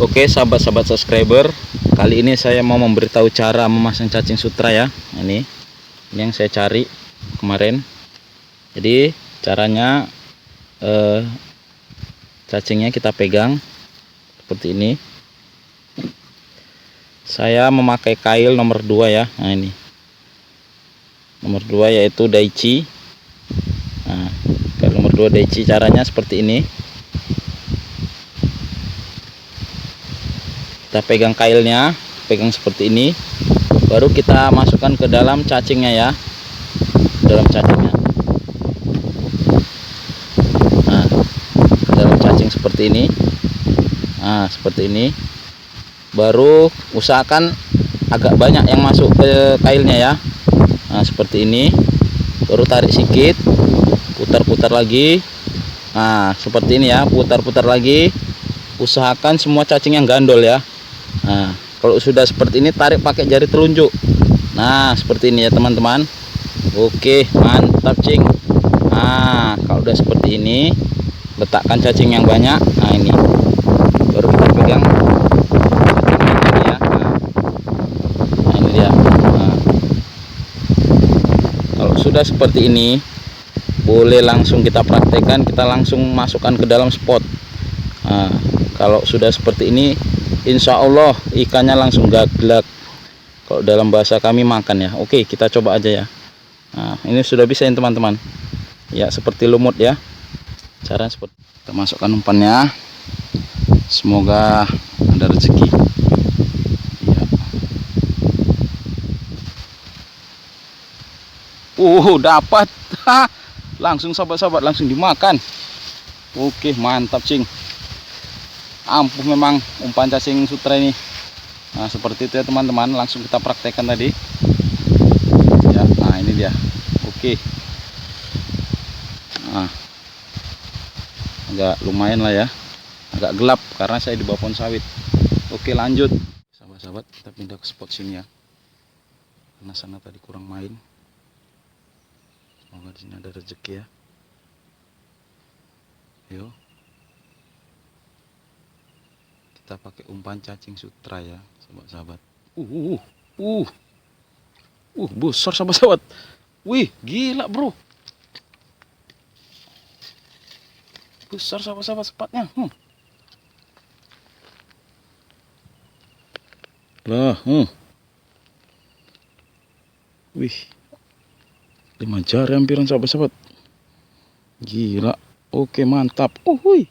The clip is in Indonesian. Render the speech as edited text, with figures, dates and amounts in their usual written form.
Oke sahabat-sahabat subscriber, kali ini saya mau memberitahu cara memasang cacing sutra ya. Ini yang saya cari kemarin. Jadi caranya cacingnya kita pegang seperti ini. Saya memakai kail nomor 2 ya. Nah ini nomor 2 yaitu Daichi. Nah, kail nomor 2 Daichi, caranya seperti ini. Kita pegang kailnya, pegang seperti ini, baru kita masukkan ke dalam cacingnya ya, dalam cacingnya. Nah, ke dalam cacing seperti ini. Nah, seperti ini. Baru usahakan agak banyak yang masuk ke kailnya ya. Nah, seperti ini. Baru tarik sedikit, putar-putar lagi. Nah, seperti ini ya, putar-putar lagi. Usahakan semua cacing yang gandol ya. Nah, kalau sudah seperti ini tarik pakai jari telunjuk. Nah, seperti ini ya teman-teman. Oke, mantap cing. Nah, kalau udah seperti ini, letakkan cacing yang banyak. Nah, ini baru kita pegang ini ya. Nah, ini dia. Nah, kalau sudah seperti ini, boleh langsung kita praktekkan, kita langsung masukkan ke dalam spot. Nah, kalau sudah seperti ini, insya Allah ikannya langsung gaglak. Kalau dalam bahasa kami makan ya. Oke, kita coba aja ya. Nah, ini sudah bisa ya teman-teman. Ya, seperti lumut ya. Cara seperti kita masukkan umpannya. Semoga ada rezeki. Ya. Dapat. Langsung sahabat-sahabat, langsung dimakan. Oke, mantap cing. Ampuh memang umpan cacing sutra ini. Nah, seperti itu ya teman-teman, langsung kita praktekkan tadi ya. Nah, ini dia. Oke. Nah, agak lumayan lah ya, agak gelap karena saya di bawah pohon sawit. Oke, lanjut sahabat-sahabat, kita pindah ke spot sini ya, karena sana tadi kurang main. Semoga di sini ada rezeki ya. Yuk, kita pakai umpan cacing sutra ya sahabat-sahabat. Besar sahabat-sahabat. Wih, gila bro, besar sahabat-sahabat spotnya. Lah, wih, 5 jari hampiran sahabat-sahabat. Gila. Oke, mantap. Wih.